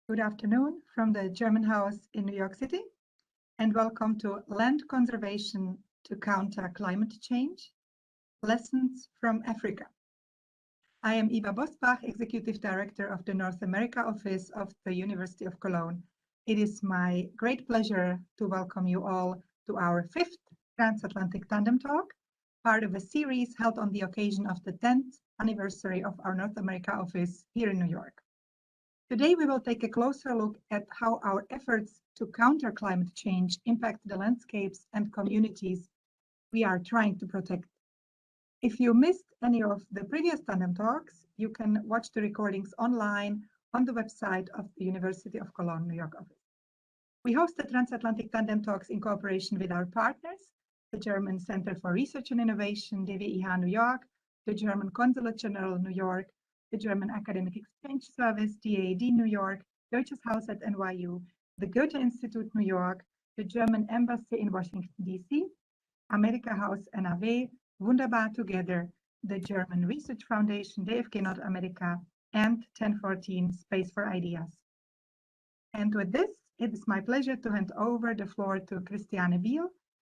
Good afternoon from the German House in New York City, and welcome to Land Conservation to Counter Climate Change, Lessons from Africa. I am Eva Bosbach, Executive Director of the North America Office of the University of Cologne. It is my great pleasure to welcome you all to our 5th Transatlantic Tandem Talk, part of a series held on the occasion of the 10th anniversary of our North America office here in New York. Today, we will take a closer look at how our efforts to counter climate change impact the landscapes and communities we are trying to protect. If you missed any of the previous Tandem Talks, you can watch the recordings online on the website of the University of Cologne, New York office. We host the Transatlantic Tandem Talks in cooperation with our partners, the German Center for Research and Innovation, DWIH New York, the German Consulate General New York, the German Academic Exchange Service, DAAD New York, Deutsches Haus at NYU, the Goethe Institute New York, the German Embassy in Washington, D.C., America House NRW, Wunderbar Together, the German Research Foundation, DFG Nordamerika, and 1014 Space for Ideas. And with this, it is my pleasure to hand over the floor to Christiane Biel,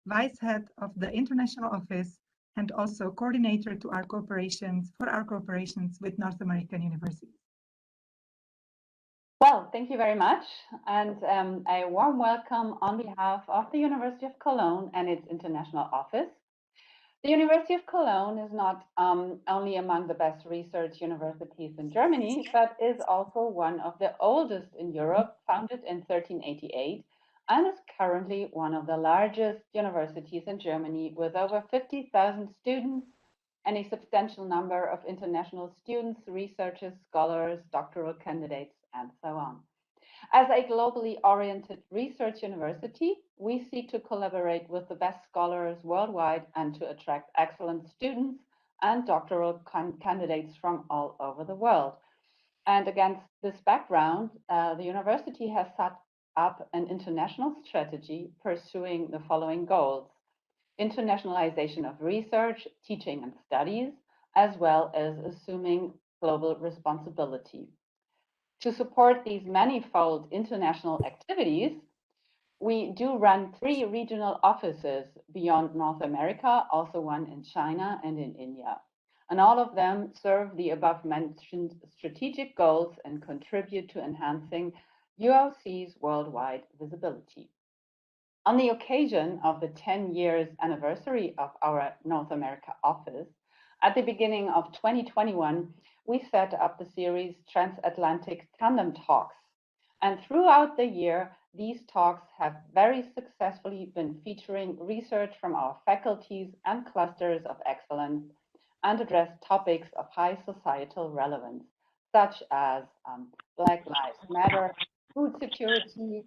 Vice Head of the International Office and also coordinator to our cooperations with North American universities. Well, thank you very much, and a warm welcome on behalf of the University of Cologne and its international office. The University of Cologne is not only among the best research universities in Germany, but is also one of the oldest in Europe, founded in 1388, and is currently one of the largest universities in Germany with over 50,000 students and a substantial number of international students, researchers, scholars, doctoral candidates, and so on. As a globally oriented research university, we seek to collaborate with the best scholars worldwide and to attract excellent students and doctoral candidates from all over the world. And against this background, the university has set up an international strategy pursuing the following goals: internationalization of research, teaching, and studies, as well as assuming global responsibility. To support these manifold international activities, we do run 3 regional offices beyond North America, also one in China and in India. And all of them serve the above-mentioned strategic goals and contribute to enhancing UOC's worldwide visibility. On the occasion of the 10 years anniversary of our North America office, at the beginning of 2021, we set up the series Transatlantic Tandem Talks. And throughout the year, these talks have very successfully been featuring research from our faculties and clusters of excellence and address topics of high societal relevance, such as Black Lives Matter, food security,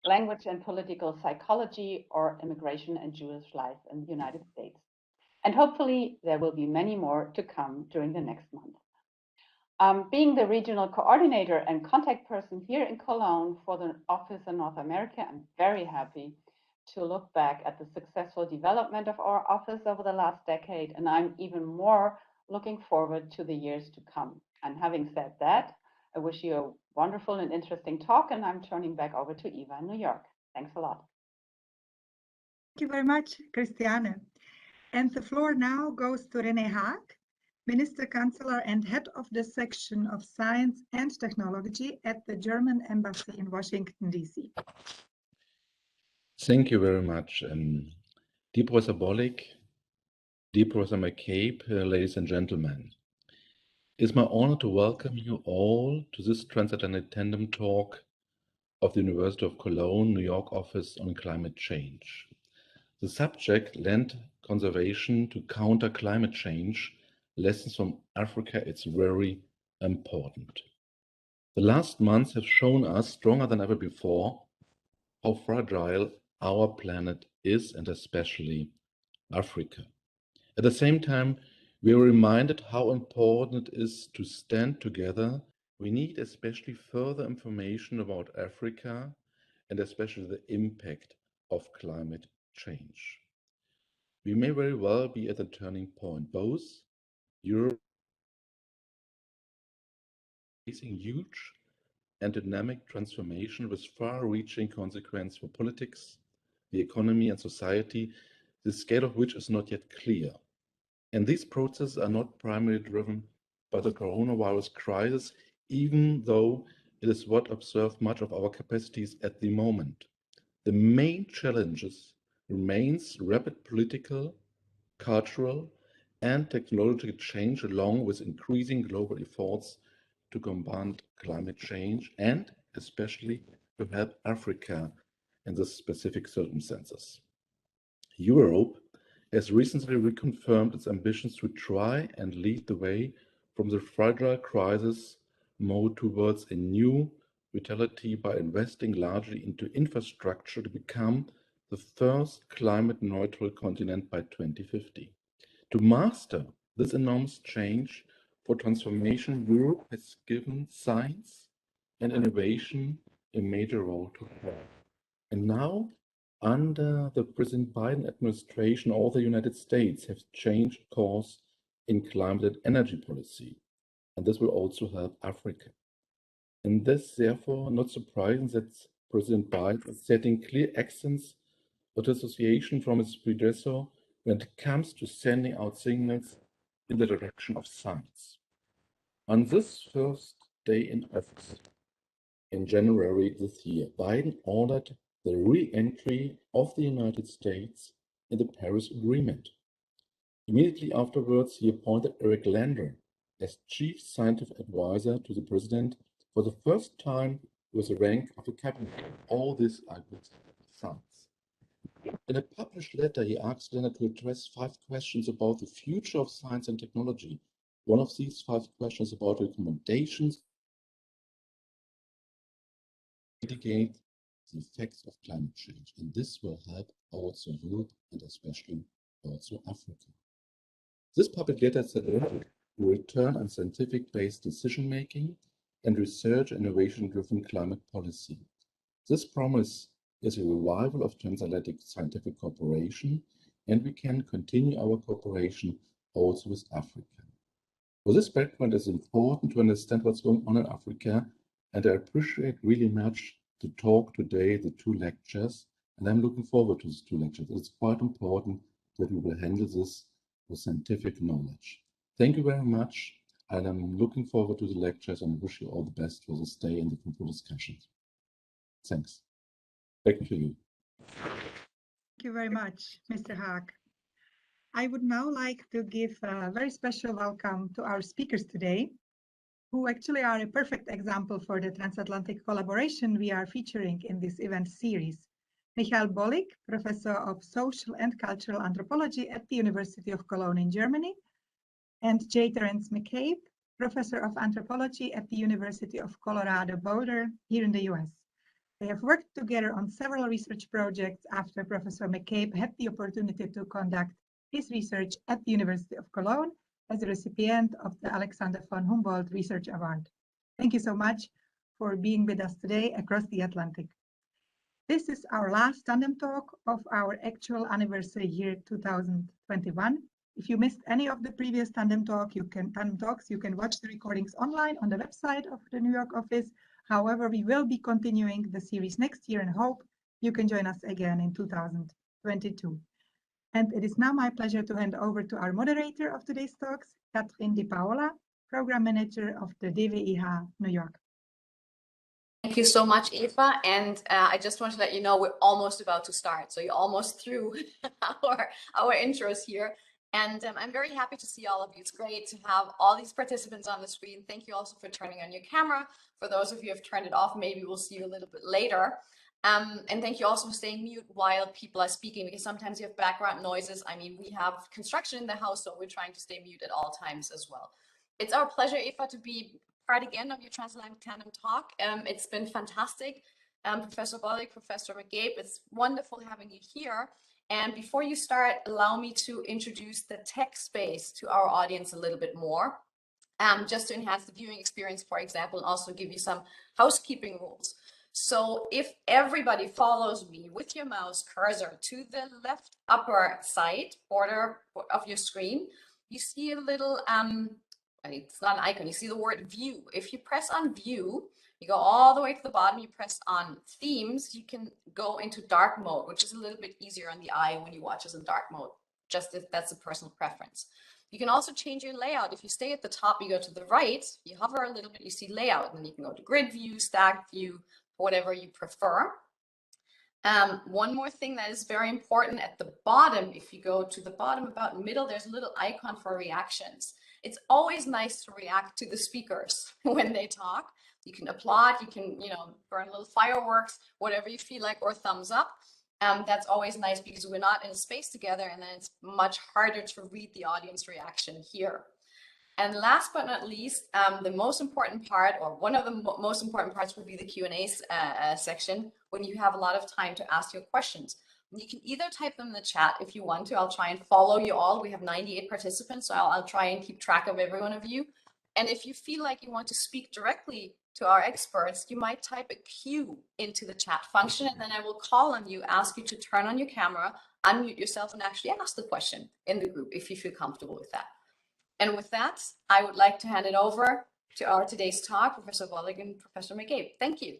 language and political psychology, or immigration and Jewish life in the United States. And hopefully there will be many more to come during the next month. Being the regional coordinator and contact person here in Cologne for the office in North America, I'm very happy to look back at the successful development of our office over the last decade, and I'm even more looking forward to the years to come. And having said that, I wish you a wonderful and interesting talk, and I'm turning back over to Eva in New York. Thanks a lot. Thank you very much, Christiane. And the floor now goes to René Haag, Minister Chancellor and Head of the Section of Science and Technology at the German Embassy in Washington, D.C. Thank you very much. Dear Professor Bollig, dear Professor McCabe, ladies and gentlemen. It's my honor to welcome you all to this Transatlantic Tandem Talk of the University of Cologne, New York office on climate change. The subject, Land Conservation to Counter Climate Change, Lessons from Africa, it's very important. The last months have shown us stronger than ever before how fragile our planet is, and especially Africa. At the same time, we are reminded how important it is to stand together. We need especially further information about Africa and especially the impact of climate change. We may very well be at a turning point. Both Europe facing huge and dynamic transformation with far-reaching consequences for politics, the economy, and society, the scale of which is not yet clear. And these processes are not primarily driven by the coronavirus crisis, even though it is what observes much of our capacities at the moment. The main challenges remains rapid political, cultural, and technological change, along with increasing global efforts to combat climate change and especially to help Africa in the specific circumstances. Europe has recently reconfirmed its ambitions to try and lead the way from the fragile crisis mode towards a new vitality by investing largely into infrastructure to become the first climate neutral continent by 2050. To master this enormous change for transformation, Europe has given science and innovation a major role to play. And now, under the President Biden administration, all the United States have changed course in climate and energy policy, and this will also help Africa. And this, therefore, not surprising that President Biden is setting clear accents of dissociation from his predecessor when it comes to sending out signals in the direction of science. On this first day in office, in January this year, Biden ordered the re-entry of the United States in the Paris Agreement. Immediately afterwards, he appointed Eric Lander as chief scientific advisor to the president for the first time with the rank of a cabinet. All this I good science. In a published letter, he asked Lander to address 5 questions about the future of science and technology. One of these 5 questions about recommendations mitigate the effects of climate change, and this will help also Europe and especially also Africa. This public letter said to return on scientific-based decision-making and research innovation-driven climate policy. This promise is a revival of transatlantic scientific cooperation, and we can continue our cooperation also with Africa. For this background, it's important to understand what's going on in Africa, and I appreciate really much the talk today, the 2 lectures, and I'm looking forward to these 2 lectures. It's quite important that we will handle this with scientific knowledge. Thank you very much, and I'm looking forward to the lectures and wish you all the best for this day and the future discussions. Thanks. Back to you. Thank you very much, Mr. Haag. I would now like to give a very special welcome to our speakers today, who actually are a perfect example for the transatlantic collaboration we are featuring in this event series. Michael Bollig, Professor of Social and Cultural Anthropology at the University of Cologne in Germany, and J. Terrence McCabe, Professor of Anthropology at the University of Colorado Boulder here in the US. They have worked together on several research projects after Professor McCabe had the opportunity to conduct his research at the University of Cologne as a recipient of the Alexander von Humboldt Research Award. Thank you so much for being with us today across the Atlantic. This is our last tandem talk of our actual anniversary year 2021. If you missed any of the previous tandem talks, you can watch the recordings online on the website of the New York office. However, we will be continuing the series next year and hope you can join us again in 2022. And it is now my pleasure to hand over to our moderator of today's talks, Catherine Di Paola, Program Manager of the DWIH New York. Thank you so much, Eva. And I just want to let you know we're almost about to start. So you're almost through our intros here. And I'm very happy to see all of you. It's great to have all these participants on the screen. Thank you also for turning on your camera. For those of you who have turned it off, maybe we'll see you a little bit later. And thank you also for staying mute while people are speaking, because sometimes you have background noises. I mean, we have construction in the house, so we're trying to stay mute at all times as well. It's our pleasure, Eva, to be part again of your Transatlantic Tandem Talk. It's been fantastic. Professor Bollig, Professor McCabe, it's wonderful having you here. And before you start, allow me to introduce the tech space to our audience a little bit more, just to enhance the viewing experience, for example, and also give you some housekeeping rules. So if everybody follows me with your mouse cursor to the left upper side border of your screen, you see a little it's not an icon. You see the word view. If you press on view, you go all the way to the bottom, you press on themes, you can go into dark mode, which is a little bit easier on the eye when you watch us in dark mode, just if that's a personal preference. You can also change your layout. If you stay at the top, you go to the right, you hover a little bit, you see layout, and then you can go to grid view, stacked view, whatever you prefer. One more thing that is very important at the bottom, if you go to the bottom about middle, there's a little icon for reactions. It's always nice to react to the speakers when they talk. You can applaud, you can, burn little fireworks, whatever you feel like, or thumbs up. That's always nice because we're not in a space together, and then it's much harder to read the audience reaction here. And last but not least, the most important part, or one of the most important parts, will be the Q&A section, when you have a lot of time to ask your questions. You can either type them in the chat if you want to. I'll try and follow you all. We have 98 participants, so I'll try and keep track of every one of you. And if you feel like you want to speak directly to our experts, you might type a Q into the chat function, and then I will call on you, ask you to turn on your camera, unmute yourself, and actually ask the question in the group if you feel comfortable with that. And with that, I would like to hand it over to our today's talk, Professor Bollig and Professor McCabe. Thank you.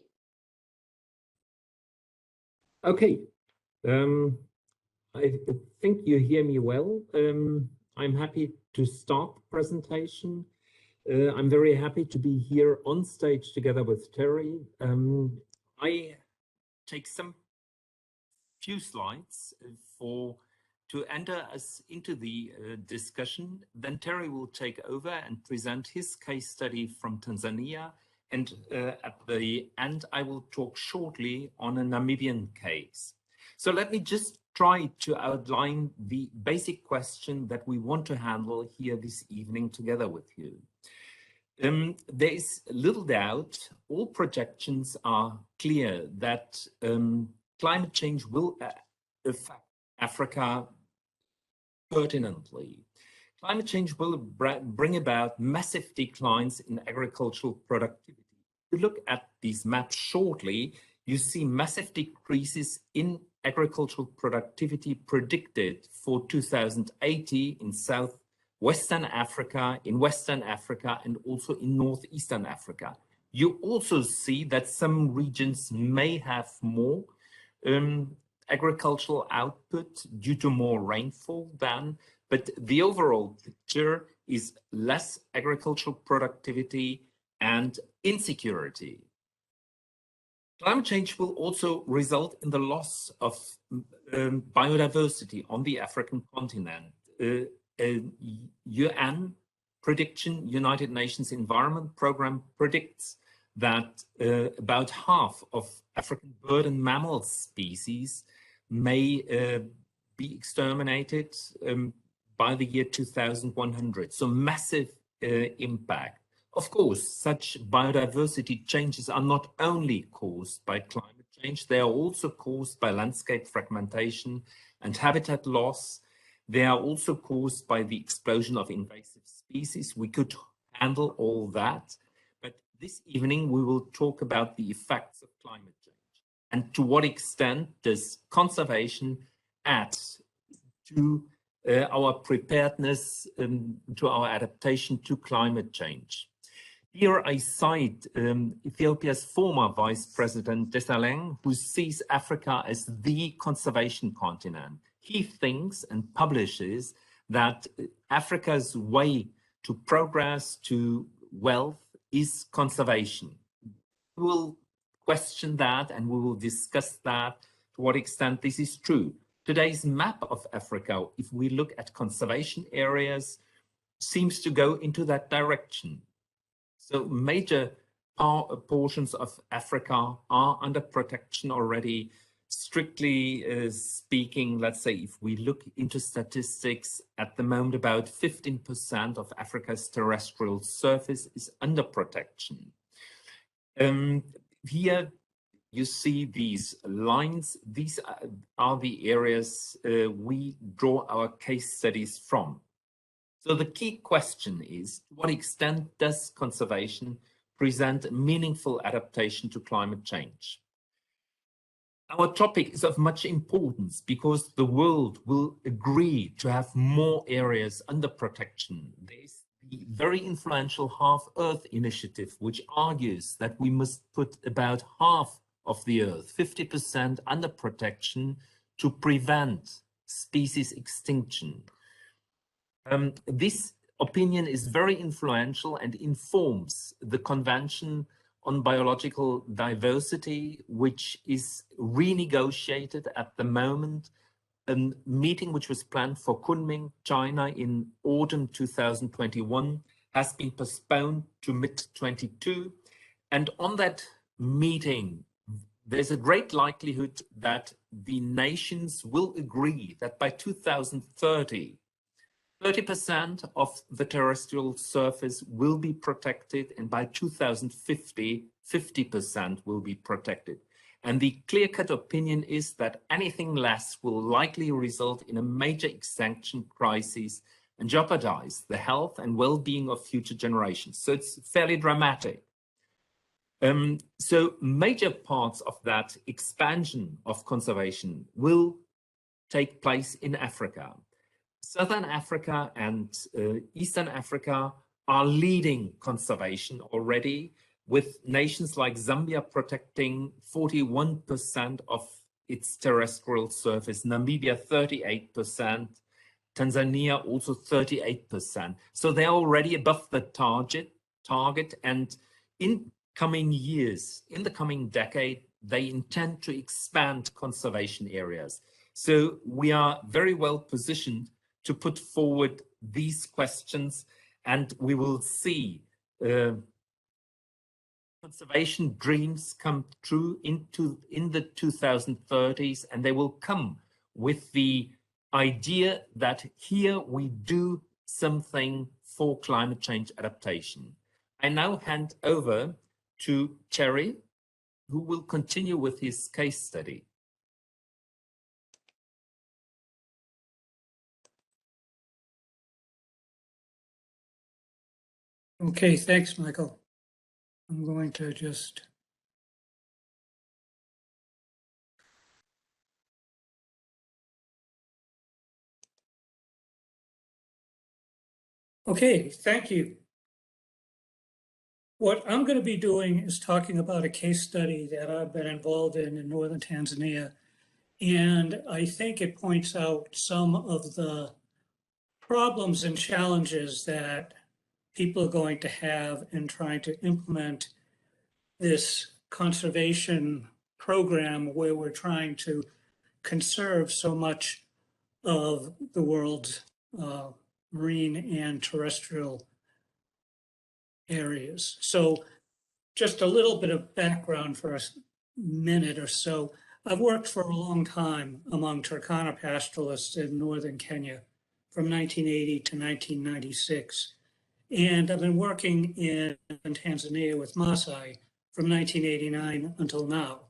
Okay. I think you hear me well. I'm happy to start the presentation. I'm very happy to be here on stage together with Terry. I take some few slides to enter us into the discussion. Then Terry will take over and present his case study from Tanzania. And at the end, I will talk shortly on a Namibian case. So let me just try to outline the basic question that we want to handle here this evening together with you. There is little doubt, all projections are clear that climate change will affect Africa pertinently. Climate change will bring about massive declines in agricultural productivity. If you look at these maps shortly, you see massive decreases in agricultural productivity predicted for 2080 in Western Africa, and also in Northeastern Africa. You also see that some regions may have more agricultural output due to more rainfall but the overall picture is less agricultural productivity and insecurity. Climate change will also result in the loss of biodiversity on the African continent. UN prediction, United Nations Environment Programme, predicts that about half of African bird and mammal species may be exterminated by the year 2100. So massive impact. Of course, such biodiversity changes are not only caused by climate change, they are also caused by landscape fragmentation and habitat loss. They are also caused by the explosion of invasive species. We could handle all that, but this evening we will talk about the effects of climate change and to what extent does conservation add to our preparedness, to our adaptation to climate change. Here I cite Ethiopia's former Vice President Desalegn, who sees Africa as the conservation continent. He thinks and publishes that Africa's way to progress, to wealth, is conservation. We will question that and we will discuss that, to what extent this is true. Today's map of Africa, if we look at conservation areas, seems to go into that direction. So major portions of Africa are under protection already. Strictly speaking, let's say if we look into statistics, at the moment about 15% of Africa's terrestrial surface is under protection. Here you see these lines. These are the areas we draw our case studies from. So the key question is, to what extent does conservation present meaningful adaptation to climate change? Our topic is of much importance because the world will agree to have more areas under protection. There's the very influential Half Earth initiative, which argues that we must put about half of the Earth, 50%, under protection to prevent species extinction. This opinion is very influential and informs the Convention on Biological Diversity, which is renegotiated at the moment. A meeting which was planned for Kunming, China in autumn 2021 has been postponed to mid-22. And on that meeting, there's a great likelihood that the nations will agree that by 2030, 30% of the terrestrial surface will be protected, and by 2050, 50% will be protected. And the clear-cut opinion is that anything less will likely result in a major extinction crisis and jeopardize the health and well-being of future generations. So it's fairly dramatic. So major parts of that expansion of conservation will take place in Africa. Southern Africa and Eastern Africa are leading conservation already, with nations like Zambia protecting 41% of its terrestrial surface, Namibia 38%, Tanzania also 38%. So they're already above the target, and in coming years, in the coming decade, they intend to expand conservation areas. So we are very well positioned to put forward these questions, and we will see conservation dreams come true in the 2030s, and they will come with the idea that here we do something for climate change adaptation. I now hand over to Terry, who will continue with his case study. Okay, thanks, Michael. I'm going to just okay, thank you. What I'm going to be doing is talking about a case study that I've been involved in northern Tanzania, and I think it points out some of the problems and challenges that people are going to have in trying to implement this conservation program where we're trying to conserve so much of the world's marine and terrestrial areas. So just a little bit of background for a minute or so. I've worked for a long time among Turkana pastoralists in northern Kenya from 1980 to 1996. And I've been working in Tanzania with Maasai from 1989 until now,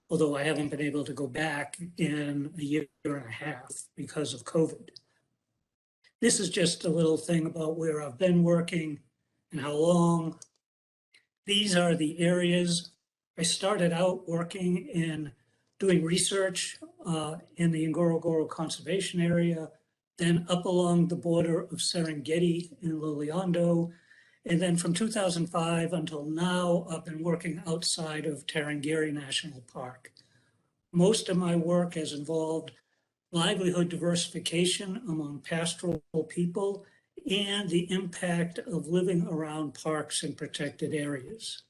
although I haven't been able to go back in a year and a half because of COVID. This is just a little thing about where I've been working and how long. These are the areas. I started out working in doing research in the Ngorongoro Conservation Area, then up along the border of Serengeti in Loliondo. And then from 2005 until now, I've been working outside of Tarangire National Park. Most of my work has involved livelihood diversification among pastoral people and the impact of living around parks and protected areas.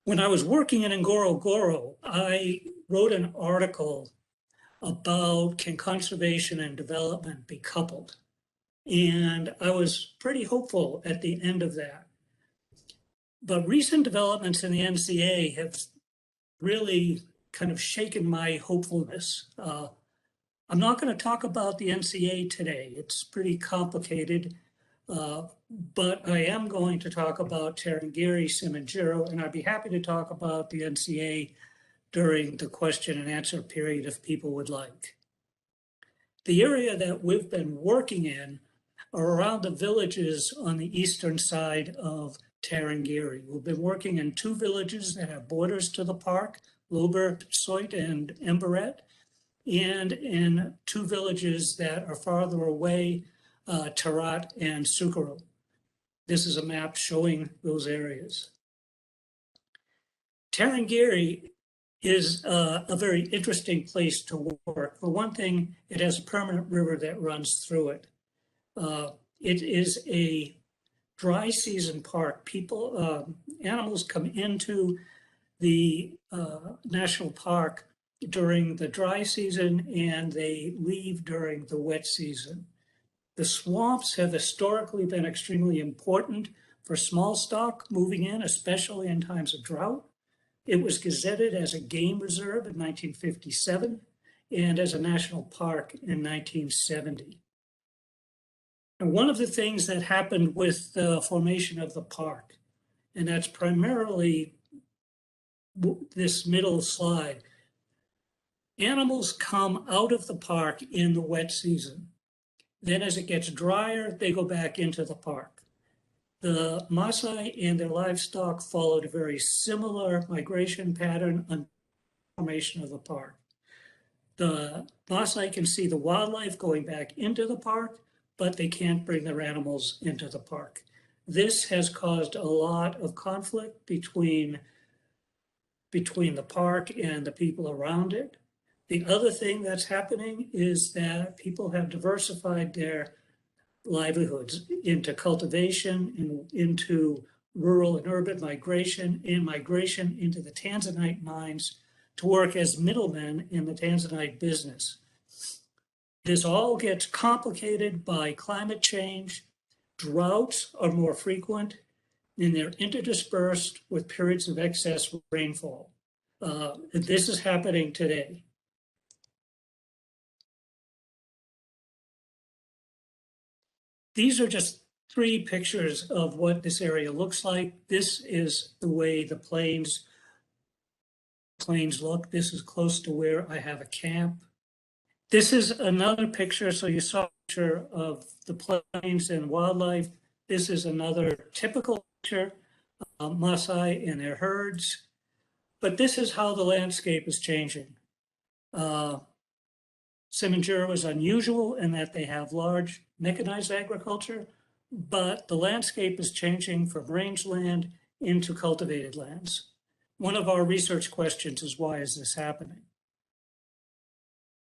When I was working in Ngorongoro, I wrote an article about can conservation and development be coupled? And I was pretty hopeful at the end of that. But recent developments in the NCA have really kind of shaken my hopefulness. I'm not going to talk about the NCA today. It's pretty complicated, but I am going to talk about Tarangire, Semengero, and I'd be happy to talk about the NCA during the question and answer period if people would like. The area that we've been working in are around the villages on the eastern side of Tarangire. We've been working in 2 villages that have borders to the park, Lobersoit and Emberet, and in 2 villages that are farther away Terrat, and Sucaro. This is a map showing those areas. Terrengeri is a very interesting place to work. For one thing, it has a permanent river that runs through it. It is a dry season park. Animals come into the national park during the dry season and they leave during the wet season. The swamps have historically been extremely important for small stock moving in, especially in times of drought. It was gazetted as a game reserve in 1957 and as a national park in 1970. And one of the things that happened with the formation of the park, and that's primarily this middle slide, animals come out of the park in the wet season. Then as it gets drier, they go back into the park. The Maasai and their livestock followed a very similar migration pattern on the formation of the park. The Maasai can see the wildlife going back into the park, but they can't bring their animals into the park. This has caused a lot of conflict between the park and the people around it. The other thing that's happening is that people have diversified their livelihoods into cultivation, and into rural and urban migration, and migration into the tanzanite mines to work as middlemen in the tanzanite business. This all gets complicated by climate change. Droughts are more frequent, and they're interdispersed with periods of excess rainfall. This is happening today. These are just 3 pictures of what this area looks like. This is the way the plains look. This is close to where I have a camp. This is another picture. So you saw a picture of the plains and wildlife. This is another typical picture of Maasai and their herds. But this is how the landscape is changing. Semengero is unusual in that they have large mechanized agriculture, but the landscape is changing from rangeland into cultivated lands. One of our research questions is, why is this happening?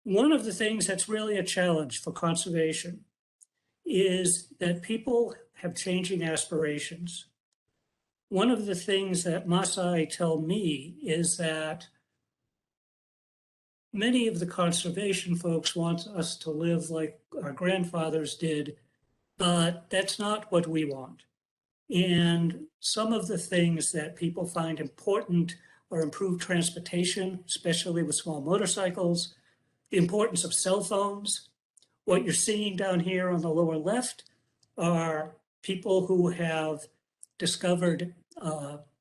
One of the things that's really a challenge for conservation is that people have changing aspirations. One of the things that Maasai tell me is that many of the conservation folks want us to live like our grandfathers did, but that's not what we want. And some of the things that people find important are improved transportation, especially with small motorcycles, the importance of cell phones. What you're seeing down here on the lower left are people who have discovered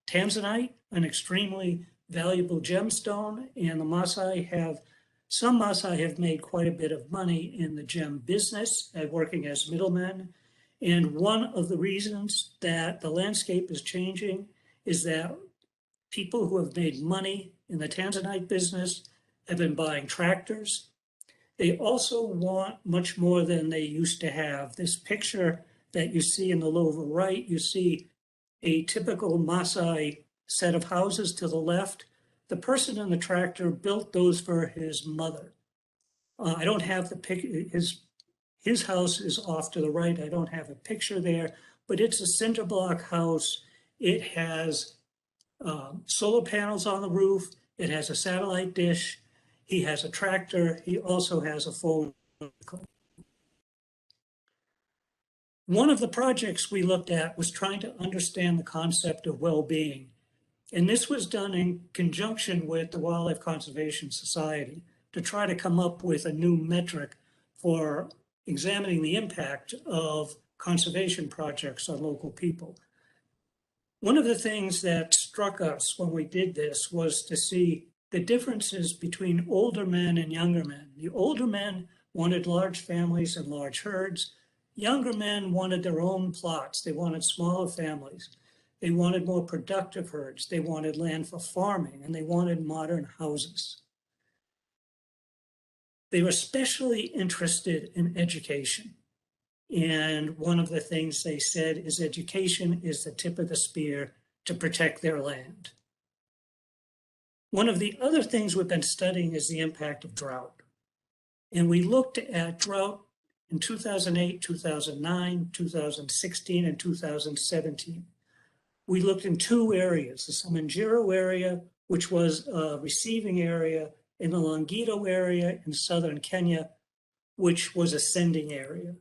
tanzanite, an extremely valuable gemstone, and some Maasai have made quite a bit of money in the gem business at working as middlemen. And one of the reasons that the landscape is changing is that people who have made money in the tanzanite business have been buying tractors. They also want much more than they used to have. This picture that you see in the lower right, you see a typical Maasai set of houses to the left. The person in the tractor built those for his mother. I don't have the picture. His house is off to the right. I don't have a picture there, but it's a cinder block house. It has solar panels on the roof. It has a satellite dish. He has a tractor. He also has a phone. One of the projects we looked at was trying to understand the concept of well-being. And this was done in conjunction with the Wildlife Conservation Society to try to come up with a new metric for examining the impact of conservation projects on local people. One of the things that struck us when we did this was to see the differences between older men and younger men. The older men wanted large families and large herds. Younger men wanted their own plots. They wanted smaller families. They wanted more productive herds. They wanted land for farming, and they wanted modern houses. They were especially interested in education. And one of the things they said is education is the tip of the spear to protect their land. One of the other things we've been studying is the impact of drought. And we looked at drought in 2008, 2009, 2016, and 2017. We looked in two areas, the Semengero area, which was a receiving area, and the Longido area in southern Kenya, which was a sending area.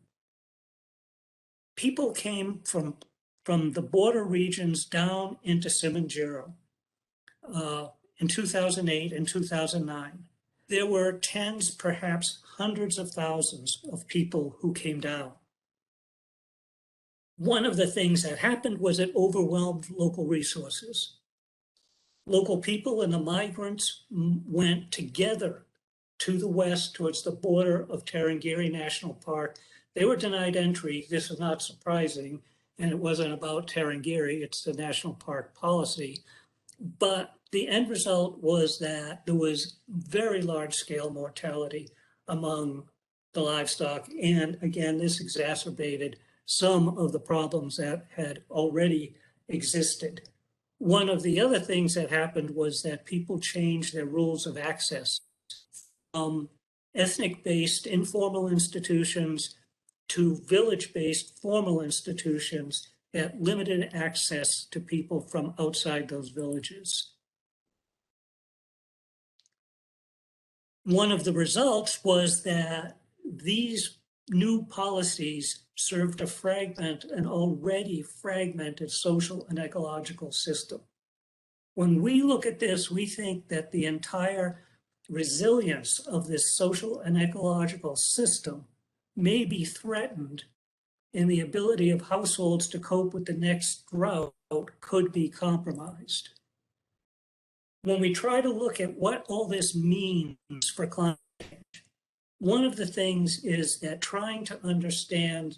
People came from the border regions down into Semengero in 2008 and 2009. There were tens, perhaps hundreds of thousands of people who came down. One of the things that happened was it overwhelmed local resources. Local people and the migrants went together to the west towards the border of Terrengere National Park. They were denied entry. This is not surprising, and it wasn't about Terrengere, it's the national park policy. But the end result was that there was very large-scale mortality among the livestock. And again, this exacerbated some of the problems that had already existed. One of the other things that happened was that people changed their rules of access from ethnic-based informal institutions to village-based formal institutions that limited access to people from outside those villages. One of the results was that these new policies served to fragment an already fragmented social and ecological system. When we look at this, we think that the entire resilience of this social and ecological system may be threatened, and the ability of households to cope with the next drought could be compromised. When we try to look at what all this means for climate change, one of the things is that trying to understand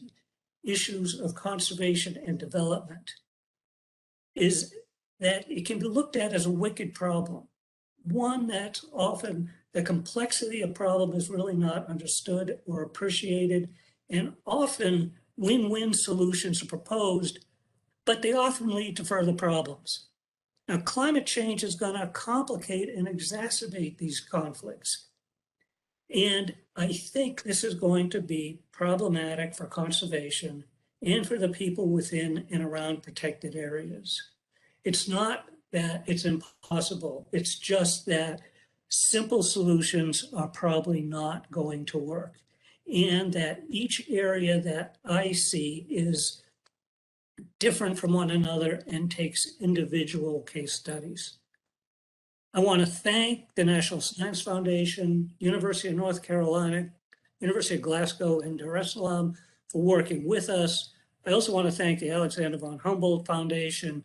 issues of conservation and development is that it can be looked at as a wicked problem. One that often the complexity of problem is really not understood or appreciated, and often win-win solutions are proposed, but they often lead to further problems. Now, climate change is going to complicate and exacerbate these conflicts. And I think this is going to be problematic for conservation and for the people within and around protected areas. It's not that it's impossible. It's just that simple solutions are probably not going to work. And that each area that I see is different from one another and takes individual case studies. I want to thank the National Science Foundation, University of North Carolina, University of Glasgow, and Dar es Salaam for working with us. I also want to thank the Alexander von Humboldt Foundation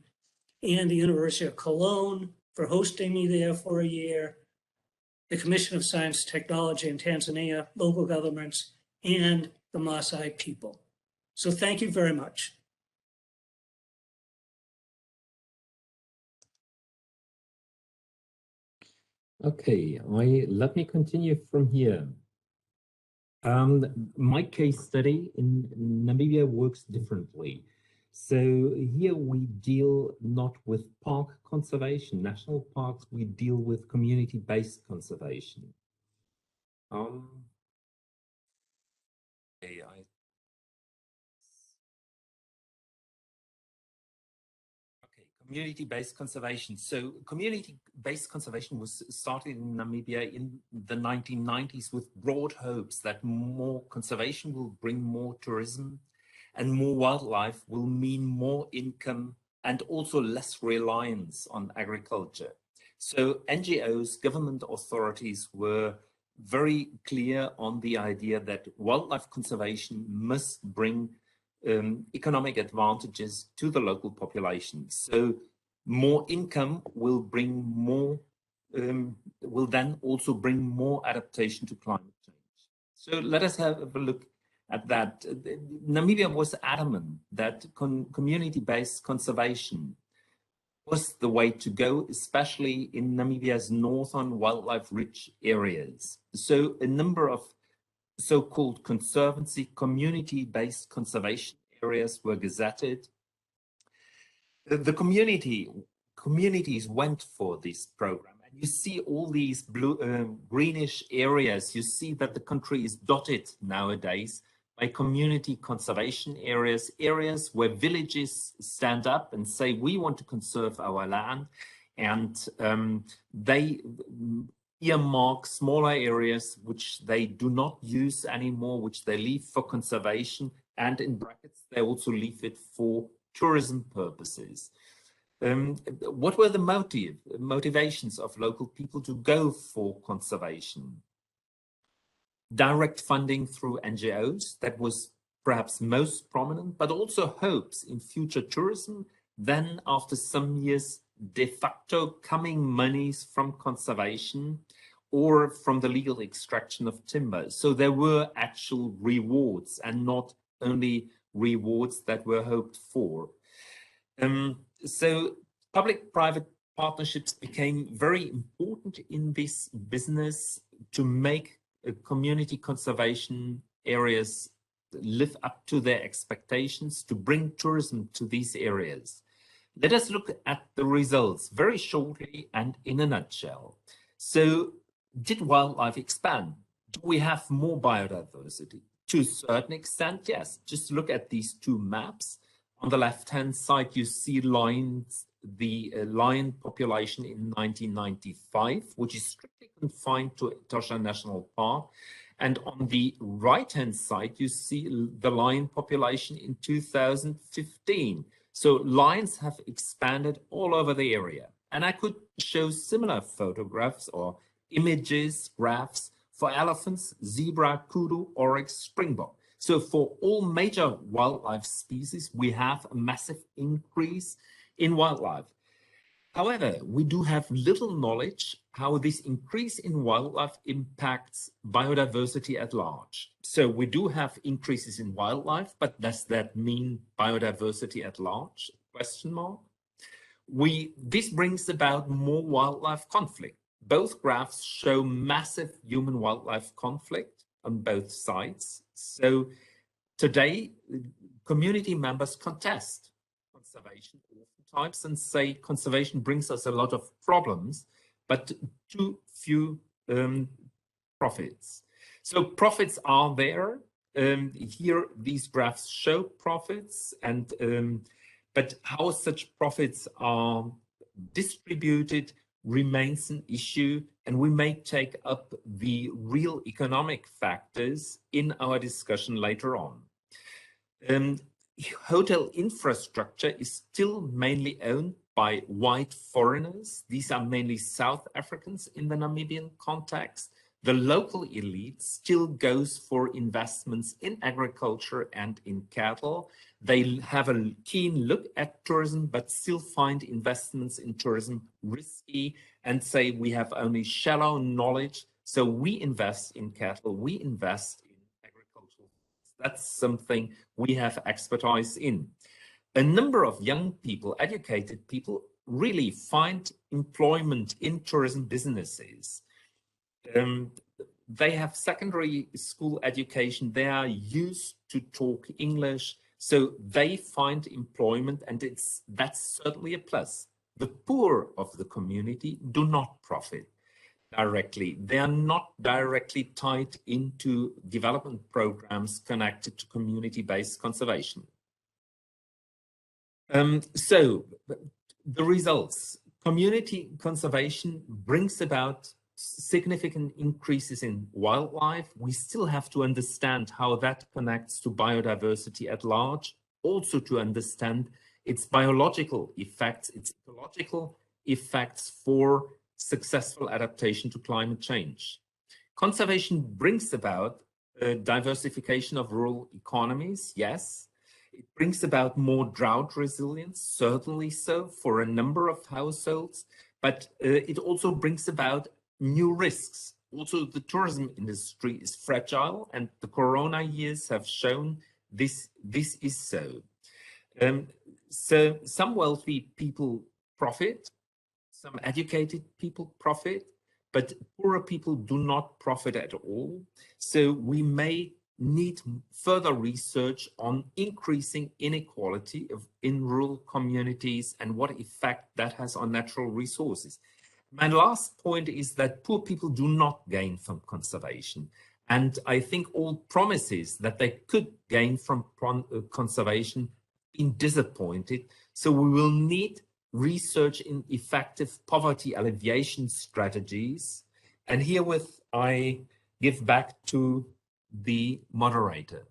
and the University of Cologne for hosting me there for a year, the Commission of Science and Technology in Tanzania, local governments, and the Maasai people. So thank you very much. Okay, let me continue from here. My case study in Namibia works differently. So here we deal not with park conservation, national parks, we deal with community-based conservation. Community-based conservation. So community-based conservation was started in Namibia in the 1990s with broad hopes that more conservation will bring more tourism and more wildlife will mean more income and also less reliance on agriculture. So NGOs, government authorities were very clear on the idea that wildlife conservation must bring economic advantages to the local population. So more income will bring more, will then also bring more adaptation to climate change. So let us have a look at that. Namibia was adamant that community-based conservation was the way to go, especially in Namibia's northern wildlife-rich areas. So a number of so-called conservancy, community-based conservation areas were gazetted. The communities went for this program, and you see all these blue, greenish areas. You see that the country is dotted nowadays by community conservation areas, areas where villages stand up and say, we want to conserve our land, and they earmark smaller areas which they do not use anymore, which they leave for conservation, and in brackets, they also leave it for tourism purposes. What were the motivations of local people to go for conservation? Direct funding through NGOs, that was perhaps most prominent, but also hopes in future tourism. Then after some years, de facto coming monies from conservation or from the legal extraction of timber. So there were actual rewards and not only rewards that were hoped for. So public-private partnerships became very important in this business to make community conservation areas live up to their expectations, to bring tourism to these areas. Let us look at the results very shortly and in a nutshell. So, did wildlife expand? Do we have more biodiversity? To a certain extent, yes. Just look at these two maps. On the left-hand side, you see lines, the lion population in 1995, which is strictly confined to Etosha National Park. And on the right-hand side, you see the lion population in 2015. So lions have expanded all over the area. And I could show similar photographs or images, graphs for elephants, zebra, kudu, oryx, springbok. So for all major wildlife species, we have a massive increase in wildlife. However, we do have little knowledge how this increase in wildlife impacts biodiversity at large. So we do have increases in wildlife, but does that mean biodiversity at large? Question mark. This brings about more wildlife conflict. Both graphs show massive human-wildlife conflict on both sides. So today, community members contest conservation oftentimes and say conservation brings us a lot of problems, but too few profits. So profits are there. Here, these graphs show profits, and but how such profits are distributed remains an issue, and we may take up the real economic factors in our discussion later on. Hotel infrastructure is still mainly owned by white foreigners. These are mainly South Africans in the Namibian context. The local elite still goes for investments in agriculture and in cattle. They have a keen look at tourism, but still find investments in tourism risky and say we have only shallow knowledge. So we invest in cattle, we invest in agriculture. That's something we have expertise in. A number of young people, educated people, really find employment in tourism businesses. They have secondary school education, they are used to talk English, so they find employment, and that's certainly a plus. The poor of the community do not profit directly. They are not directly tied into development programs connected to community-based conservation. So the results, community conservation brings about significant increases in wildlife. We still have to understand how that connects to biodiversity at large, also to understand its biological effects, its ecological effects for successful adaptation to climate change. Conservation brings about diversification of rural economies, yes. It brings about more drought resilience, certainly so, for a number of households, but it also brings about new risks. Also, the tourism industry is fragile, and the Corona years have shown this is so. So some wealthy people profit, some educated people profit, but poorer people do not profit at all. So we may need further research on increasing inequality in rural communities and what effect that has on natural resources. My last point is that poor people do not gain from conservation. And I think all promises that they could gain from conservation been disappointed. So we will need research in effective poverty alleviation strategies. And herewith I give back to the moderator.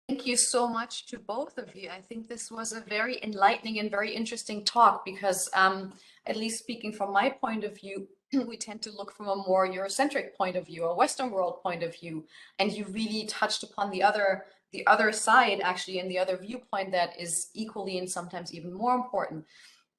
Thank you so much to both of you. I think this was a very enlightening and very interesting talk because, at least speaking from my point of view, we tend to look from a more Eurocentric point of view, a Western world point of view, and you really touched upon the other side, actually, and the other viewpoint that is equally and sometimes even more important.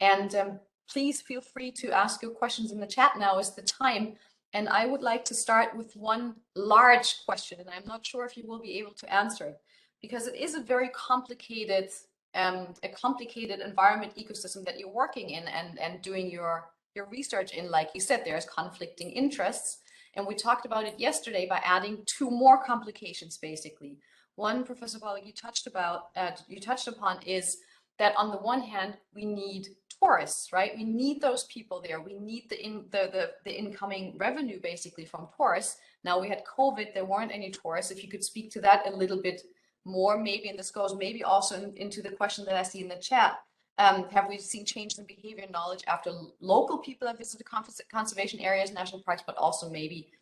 And please feel free to ask your questions in the chat. Now is the time. And I would like to start with one large question, and I'm not sure if you will be able to answer it, because it is a very complicated, environment ecosystem that you're working in and doing your research in. Like you said, there's conflicting interests, and we talked about it yesterday by adding two more complications, basically. One, Professor Bollig, you touched upon is that on the one hand, we need tourists, right? We need those people there. We need the incoming revenue basically from tourists. Now we had COVID, there weren't any tourists. If you could speak to that a little bit more, maybe, and this goes maybe also into the question that I see in the chat. Have we seen changes in behavior and knowledge after local people have visited conservation areas, national parks, but also maybe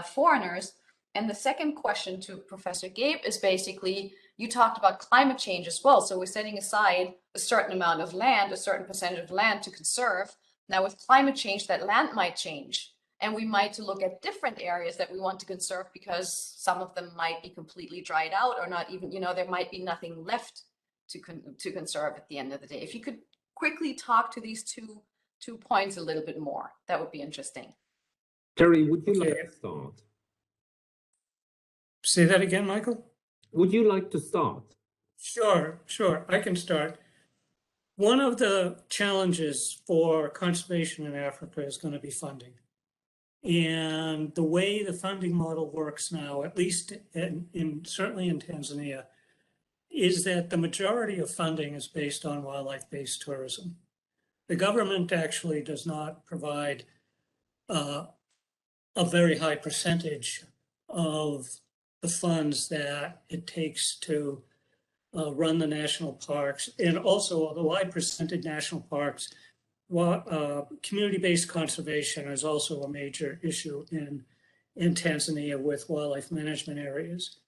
foreigners? And the second question to Professor Gabe is basically, you talked about climate change as well. So we're setting aside a certain amount of land, a certain percentage of land to conserve. Now with climate change, that land might change. And we might look at different areas that we want to conserve because some of them might be completely dried out or not even, there might be nothing left to conserve at the end of the day. If you could quickly talk to these two points a little bit more, that would be interesting. Terry, would you like to start? Say that again, Michael? Would you like to start? Sure, I can start. One of the challenges for conservation in Africa is going to be funding. And the way the funding model works now, at least certainly in Tanzania, is that the majority of funding is based on wildlife-based tourism. The government actually does not provide a very high percentage of the funds that it takes to run the national parks. And also, although I presented national parks, community-based conservation is also a major issue in Tanzania with wildlife management areas.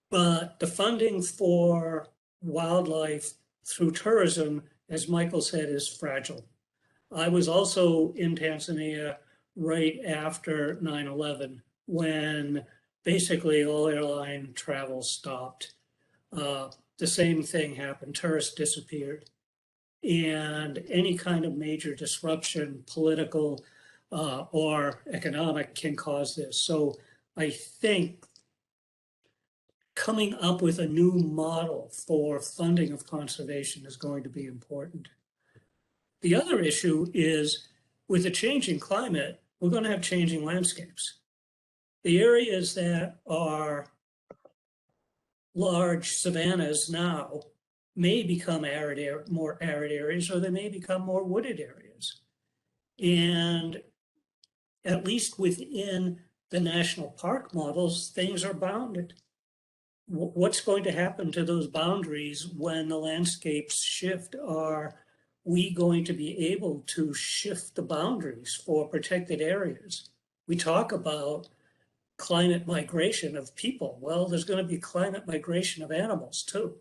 But the funding for wildlife through tourism, as Michael said, is fragile. I was also in Tanzania right after 9/11 when basically all airline travel stopped. The same thing happened, tourists disappeared. And any kind of major disruption, political or economic, can cause this. So I think coming up with a new model for funding of conservation is going to be important. The other issue is, with the changing climate, we're going to have changing landscapes. The areas that are large savannas now may become more arid areas, or they may become more wooded areas. And at least within the national park models, things are bounded. What's going to happen to those boundaries when the landscapes shift? Are we going to be able to shift the boundaries for protected areas? We talk about climate migration of people. Well, there's going to be climate migration of animals too.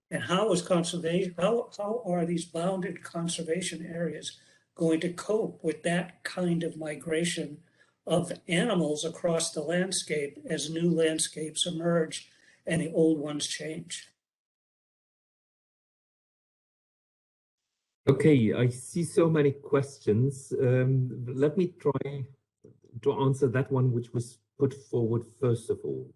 And how is conservation, how are these bounded conservation areas going to cope with that kind of migration of animals across the landscape as new landscapes emerge and the old ones change? Okay, I see so many questions. Let me try to answer that one which was put forward first of all.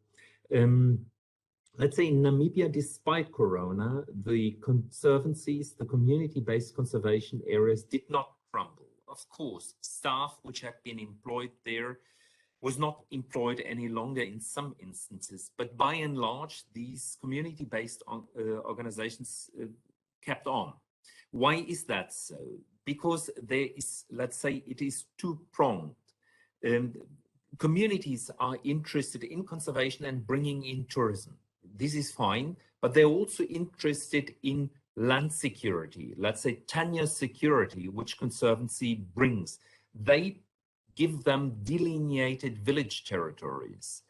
Let's say in Namibia, despite Corona, the conservancies, the community-based conservation areas did not crumble. of course, staff which had been employed there was not employed any longer in some instances, but by and large, these community-based organizations kept on. Why is that so? Because there is, let's say, it is two-pronged. Communities are interested in conservation and bringing in tourism. This is fine, but they're also interested in land security, let's say tenure security, which Conservancy brings. They give them delineated village territories,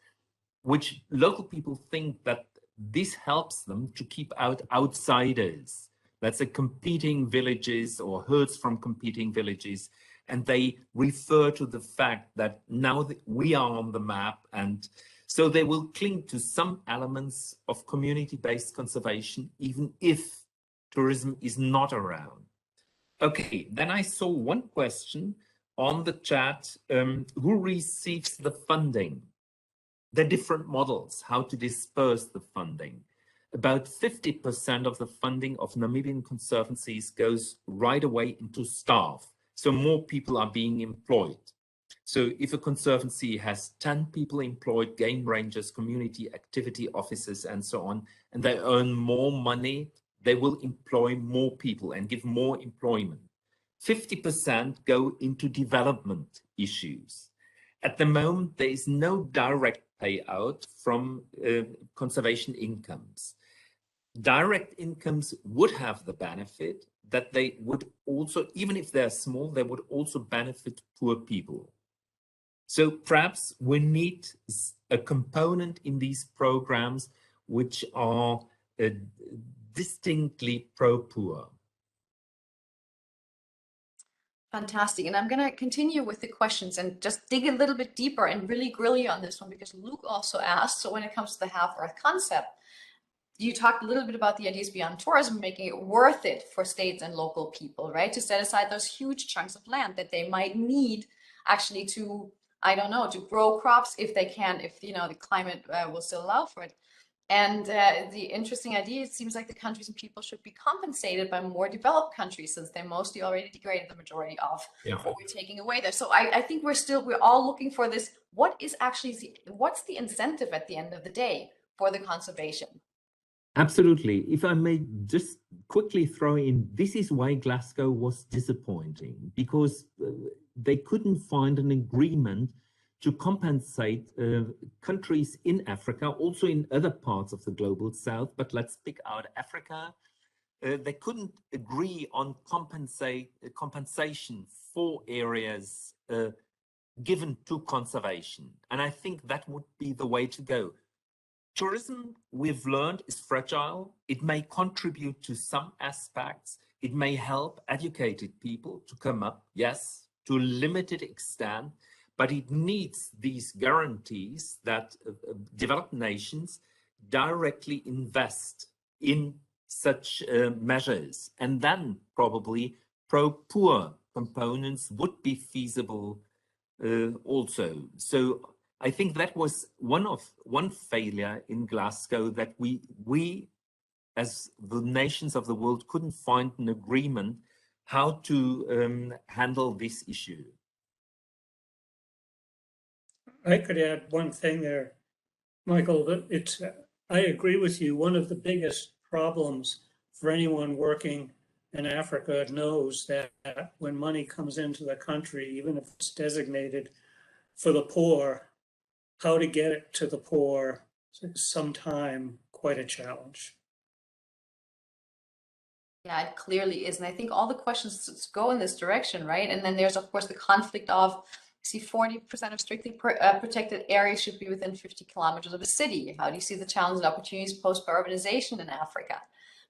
which local people think that this helps them to keep out outsiders. Let's say competing villages or herds from competing villages. And they refer to the fact that now that we are on the map, and so they will cling to some elements of community-based conservation, even if tourism is not around. Okay, then I saw one question on the chat, who receives the funding? The different models, how to disperse the funding. About 50% of the funding of Namibian conservancies goes right away into staff. So more people are being employed. So if a conservancy has 10 people employed, game rangers, community activity officers, and so on, and they earn more money, they will employ more people and give more employment. 50% go into development issues. At the moment, there is no direct payout from conservation incomes. Direct incomes would have the benefit that they would also, even if they're small, they would also benefit poor people. So perhaps we need a component in these programs which are distinctly pro-poor. Fantastic. And I'm going to continue with the questions and just dig a little bit deeper and really grill you on this one, because Luke also asked, so when it comes to the half-earth concept, you talked a little bit about the ideas beyond tourism, making it worth it for states and local people, right? To set aside those huge chunks of land that they might need actually to, I don't know, to grow crops if they can, if, you know, the climate will still allow for it. And the interesting idea, it seems like the countries and people should be compensated by more developed countries, since they mostly already degraded the majority of what we're taking away there. So I think we're all looking for this. What is actually, what's the incentive at the end of the day for the conservation? Absolutely. If I may just quickly throw in, this is why Glasgow was disappointing, because they couldn't find an agreement to compensate countries in Africa, also in other parts of the global south, but let's pick out Africa. They couldn't agree on compensation for areas given to conservation. And I think that would be the way to go. Tourism, we've learned, is fragile. It may contribute to some aspects. It may help educated people to come up, yes, to a limited extent, but it needs these guarantees that developed nations directly invest in such measures. And then probably pro-poor components would be feasible also. So I think that was one failure in Glasgow, that we as the nations of the world couldn't find an agreement how to handle this issue. I could add one thing there, Michael, that I agree with you. One of the biggest problems for anyone working in Africa knows that when money comes into the country, even if it's designated for the poor, how to get it to the poor is sometimes quite a challenge. Yeah, it clearly is. And I think all the questions go in this direction, right? And then there's, of course, the conflict of, see, 40% of strictly protected areas should be within 50 kilometers of a city. How do you see the challenges and opportunities posed by urbanization in Africa?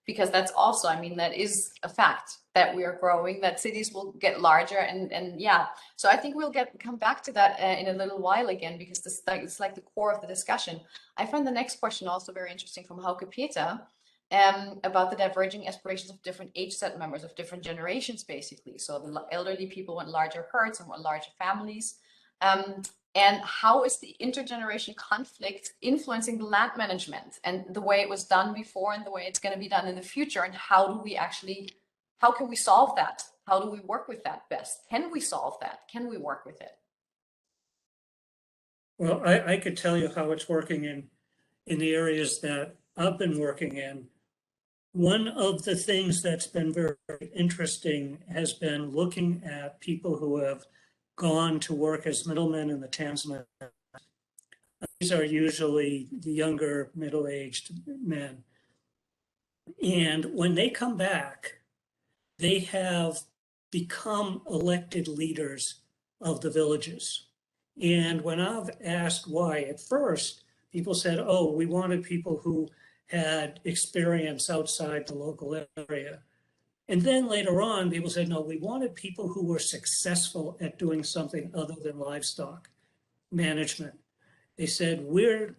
Because that's also, I mean, that is a fact that we are growing, that cities will get larger, and yeah. So I think we'll come back to that in a little while again, because this it's like the core of the discussion. I find the next question also very interesting from Hauke Peter, about the diverging aspirations of different age set members of different generations, basically. So the elderly people want larger herds and want larger families. And how is the intergeneration conflict influencing the land management and the way it was done before and the way it's going to be done in the future? And how do we actually, how can we solve that? how do we work with that best? Can we solve that? Can we work with it? Well, I could tell you how it's working in the areas that I've been working in. One of the things that's been very interesting has been looking at people who have gone to work as middlemen in the Tanzania. These are usually the younger middle-aged men. And when they come back, they have become elected leaders of the villages. And when I've asked why, at first, people said, oh, we wanted people who had experience outside the local area. And then later on, people said, no, we wanted people who were successful at doing something other than livestock management. They said, we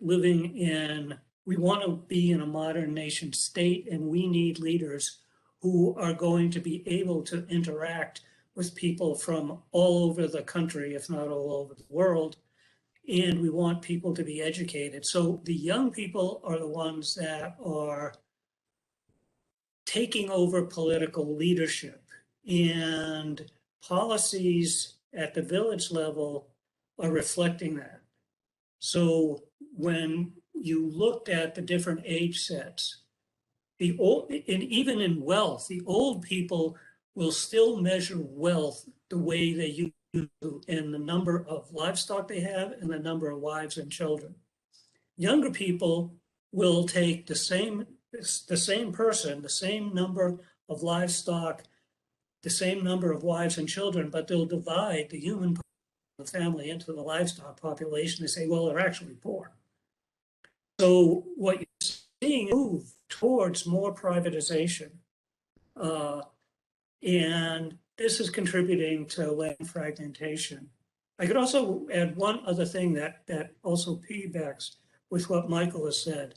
want to be in a modern nation state, and we need leaders who are going to be able to interact with people from all over the country, if not all over the world. And we want people to be educated. So the young people are the ones that are taking over political leadership, and policies at the village level are reflecting that. So when you looked at the different age sets, the old, and even in wealth, the old people will still measure wealth the way they used to in the number of livestock they have and the number of wives and children. Younger people will take the same person, the same number of livestock, the same number of wives and children, but they'll divide the human family into the livestock population. They say, well, they're actually poor. So what you're seeing is move towards more privatization. And this is contributing to land fragmentation. I could also add one other thing that also piggybacks with what Michael has said.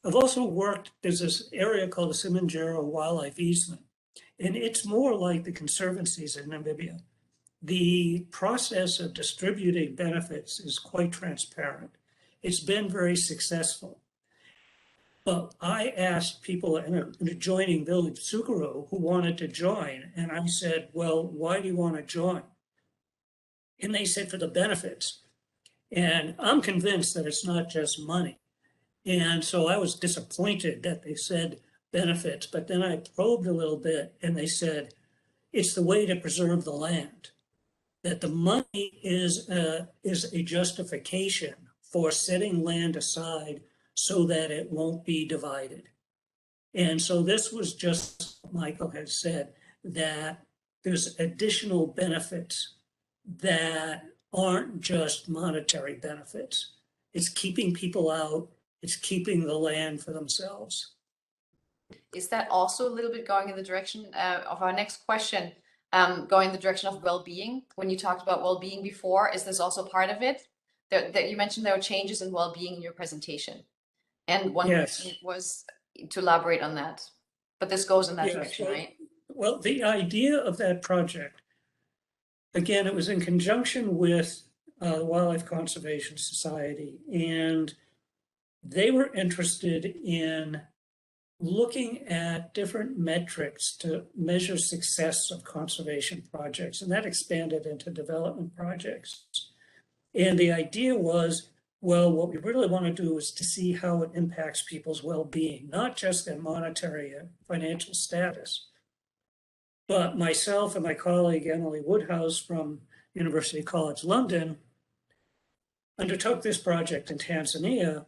I've also worked, there's this area called the Semengero Wildlife Easement, and it's more like the conservancies in Namibia. The process of distributing benefits is quite transparent. It's been very successful. But I asked people in an adjoining village, Sukaro, who wanted to join, and I said, well, why do you want to join? And they said, for the benefits. And I'm convinced that it's not just money. And so I was disappointed that they said benefits, but then I probed a little bit and they said, it's the way to preserve the land. That the money is a justification for setting land aside so that it won't be divided. And so this was just what Michael has said, that there's additional benefits that aren't just monetary benefits. It's keeping people out, it's keeping the land for themselves. Is that also a little bit going in the direction of our next question, going in the direction of well-being? When you talked about well-being before, is this also part of it? That you mentioned there were changes in well-being in your presentation. And one Yes. was to elaborate on that. But this goes in that direction, right? Well, the idea of that project, again, it was in conjunction with the Wildlife Conservation Society, and they were interested in looking at different metrics to measure success of conservation projects, and that expanded into development projects. And the idea was, well, what we really want to do is to see how it impacts people's well-being, not just their monetary and financial status. But myself and my colleague, Emily Woodhouse from University College London, undertook this project in Tanzania.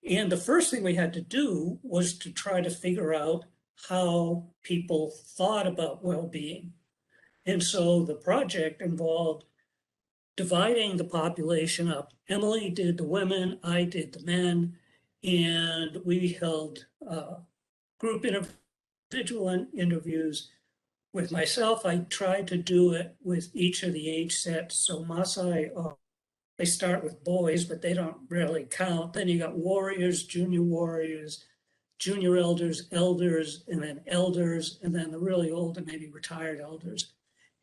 And the first thing we had to do was to try to figure out how people thought about well-being. And so the project involved dividing the population up. Emily did the women, I did the men, and we held group individual interviews. With myself, I tried to do it with each of the age sets. So Maasai, they start with boys, but they don't really count. Then you got warriors, junior elders, and then elders, and then the really old and maybe retired elders.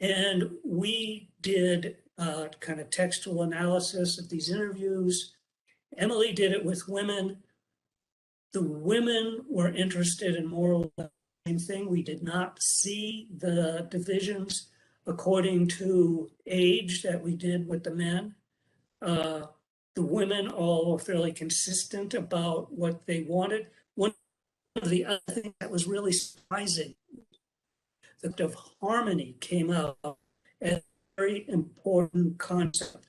And we did kind of textual analysis of these interviews. Emily did it with women. The women were interested in moral same thing. We did not see the divisions according to age that we did with the men. The women all were fairly consistent about what they wanted. One of the other things that was really surprising, the concept of harmony came out as a very important concept.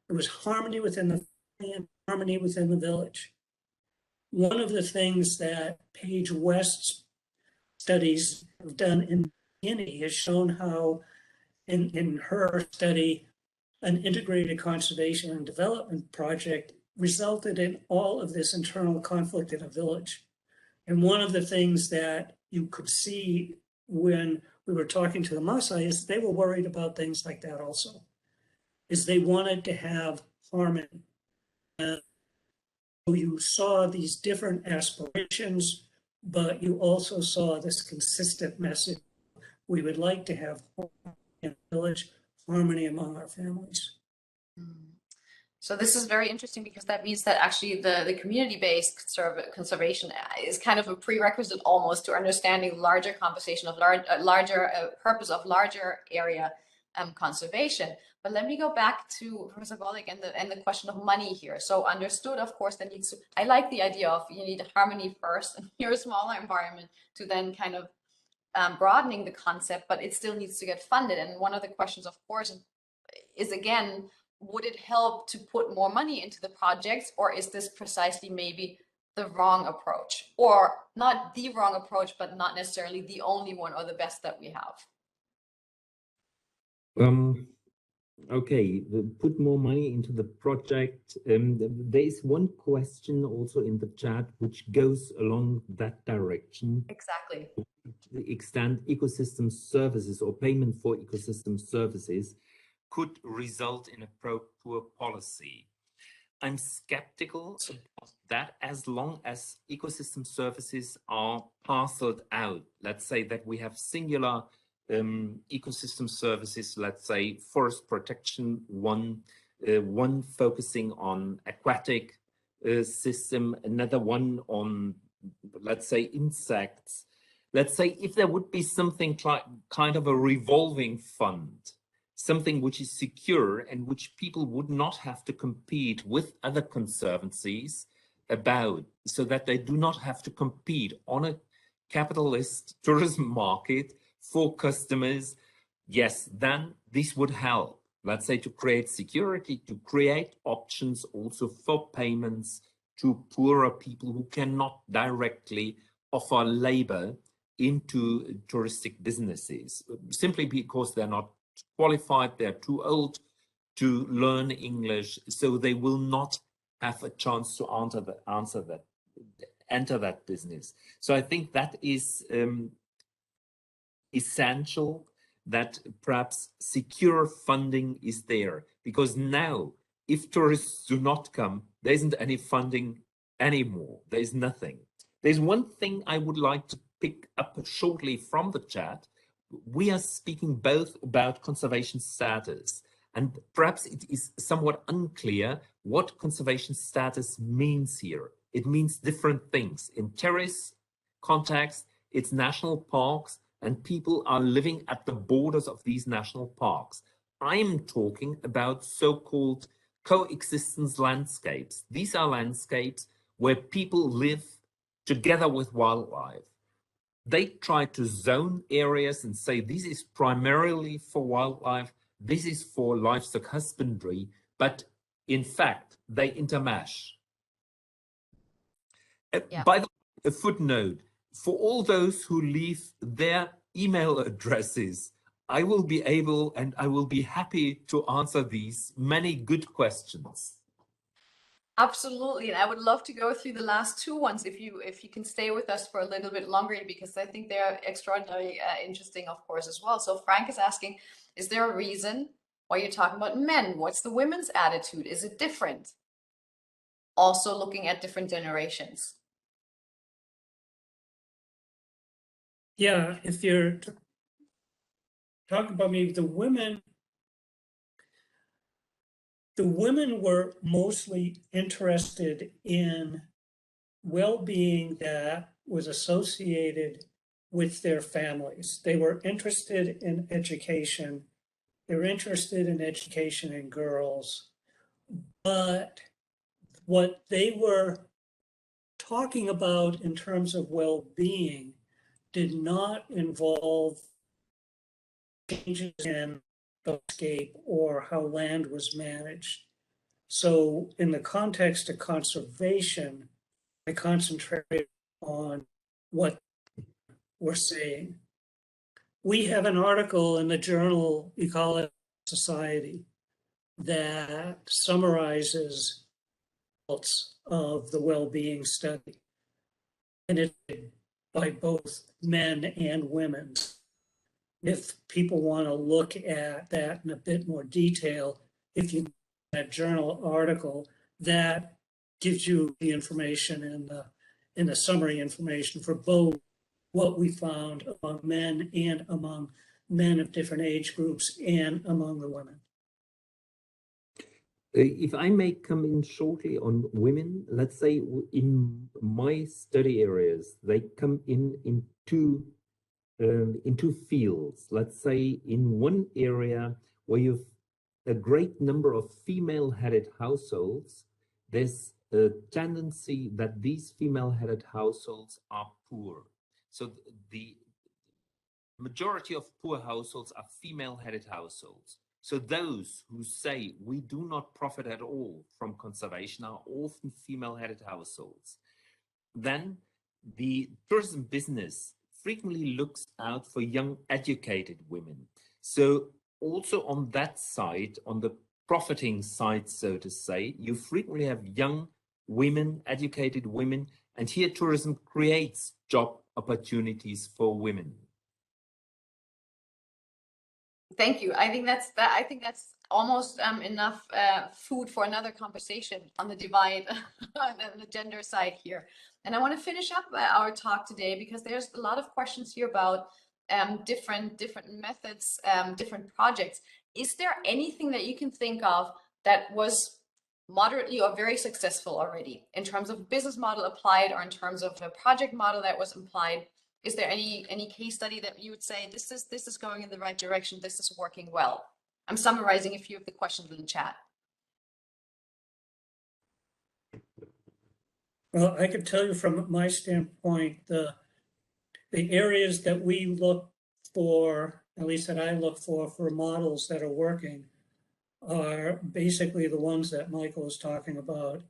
It was harmony within the family and harmony within the village. One of the things that Paige West's studies have done in Guinea has shown how, in her study, an integrated conservation and development project resulted in all of this internal conflict in a village. And one of the things that you could see when we were talking to the Maasai is they were worried about things like that also, is they wanted to have harmony. You saw these different aspirations, but you also saw this consistent message. We would like to have harmony in the village, harmony among our families. So this is very interesting because that means that actually the community-based conservation is kind of a prerequisite almost to understanding larger conversation of larger purpose of larger area conservation. But let me go back to Professor Bollig and the question of money here. So understood, of course, that needs to, I like the idea of you need harmony first in your smaller environment to then kind of broadening the concept, but it still needs to get funded. And one of the questions, of course, is again, would it help to put more money into the projects, or is this precisely maybe the wrong approach, or not the wrong approach, but not necessarily the only one or the best that we have? Okay, put more money into the project. There is one question also in the chat which goes along that direction. Exactly. To the extent ecosystem services or payment for ecosystem services could result in a poor policy. I'm skeptical about that as long as ecosystem services are parceled out. Let's say that we have singular ecosystem services, let's say forest protection, one focusing on aquatic system, another one on, let's say, insects. Let's say if there would be something kind of a revolving fund, something which is secure and which people would not have to compete with other conservancies about, so that they do not have to compete on a capitalist tourism market for customers, yes, then this would help, let's say, to create security, to create options also for payments to poorer people who cannot directly offer labor into touristic businesses, simply because they're not qualified, they're too old to learn English, so they will not have a chance to enter that business. So I think that is essential, that perhaps secure funding is there, because now if tourists do not come, there isn't any funding anymore. There's nothing. There's one thing I would like to pick up shortly from the chat. We are speaking both about conservation status, and perhaps it is somewhat unclear what conservation status means here. It means different things. In terrace context, it's national parks, and people are living at the borders of these national parks. I'm talking about so-called coexistence landscapes. These are landscapes where people live together with wildlife. They try to zone areas and say this is primarily for wildlife, this is for livestock husbandry, but in fact, they intermesh. Yeah. By the way, a footnote, for all those who leave their email addresses, I will be able and I will be happy to answer these many good questions. Absolutely, and I would love to go through the last two ones if you can stay with us for a little bit longer, because I think they're extraordinarily interesting, of course, as well. So Frank is asking, is there a reason why you're talking about men? What's the women's attitude? Is it different? Also looking at different generations. Yeah, if you're talking about maybe the women were mostly interested in well-being that was associated with their families. They were interested in education. They were interested in education in girls, but what they were talking about in terms of well-being did not involve changes in the landscape or how land was managed. So in the context of conservation, I concentrate on what we're saying. We have an article in the journal Ecology Society that summarizes results of the well-being study, and it's by both men and women. If people want to look at that in a bit more detail, if you that journal article, that gives you the information in the summary information for both what we found among men and among men of different age groups and among the women. If I may come in shortly on women, let's say in my study areas, they come in two fields. Let's say in one area where you've a great number of female-headed households, there's a tendency that these female-headed households are poor. So the majority of poor households are female-headed households. So those who say we do not profit at all from conservation are often female-headed households. Then the tourism business frequently looks out for young educated women. So also on that side, on the profiting side, so to say, you frequently have young women, educated women, and here tourism creates job opportunities for women. Thank you. I think that's almost enough food for another conversation on the divide, on the gender side here. And I want to finish up our talk today because there's a lot of questions here about different methods, different projects. Is there anything that you can think of that was moderately or very successful already in terms of business model applied or in terms of a project model that was applied? Is there any case study that you would say this is going in the right direction, this is working well? I'm summarizing a few of the questions in the chat. Well, I can tell you from my standpoint, the areas that we look for, at least that I look for models that are working, are basically the ones that Michael was talking about.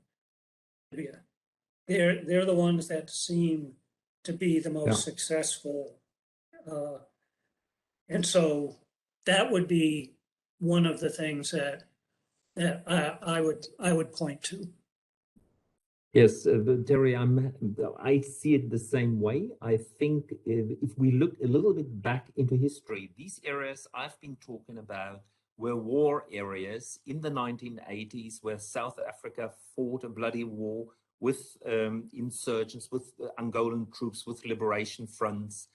They're the ones that seem to be the most successful. And so that would be one of the things that I would point to. Yes, Terry, I see it the same way. I think if we look a little bit back into history, these areas I've been talking about were war areas in the 1980s where South Africa fought a bloody war with insurgents, with Angolan troops, with liberation fronts.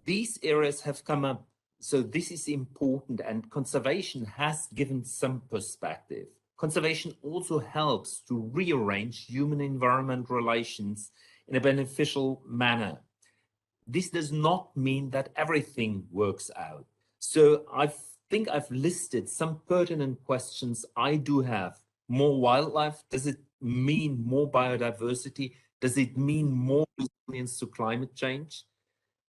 These areas have come up, so this is important, and conservation has given some perspective. Conservation also helps to rearrange human-environment relations in a beneficial manner. This does not mean that everything works out. So I think I've listed some pertinent questions I do have. More wildlife, does it mean more biodiversity? Does it mean more resilience to climate change?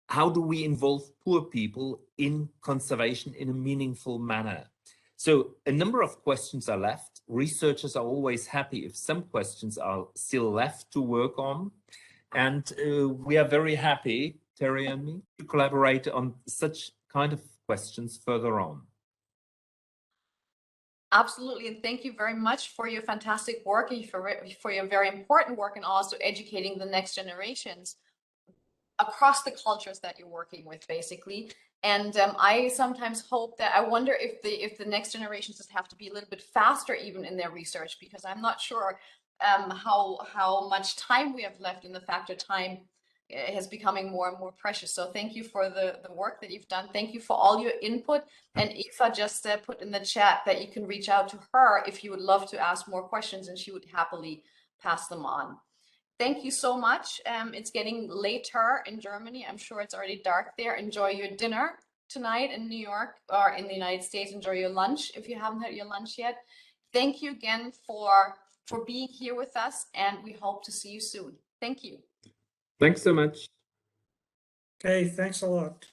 How do we involve poor people in conservation in a meaningful manner? So a number of questions are left. Researchers are always happy if some questions are still left to work on. And we are very happy, Terry and me, to collaborate on such kind of questions further on. Absolutely, and thank you very much for your fantastic work and for your very important work and also educating the next generations across the cultures that you're working with, basically. And I sometimes hope that I wonder if the next generations just have to be a little bit faster even in their research, because I'm not sure how much time we have left, in the factor time is becoming more and more precious. So thank you for the work that you've done. Thank you for all your input. And Eva just put in the chat that you can reach out to her if you would love to ask more questions, and she would happily pass them on. thank you so much. It's getting later in Germany. I'm sure it's already dark there. Enjoy your dinner tonight in New York, or in the United States. Enjoy your lunch if you haven't had your lunch yet. Thank you again for being here with us, and we hope to see you soon. Thank you. Thanks so much. Okay, thanks a lot.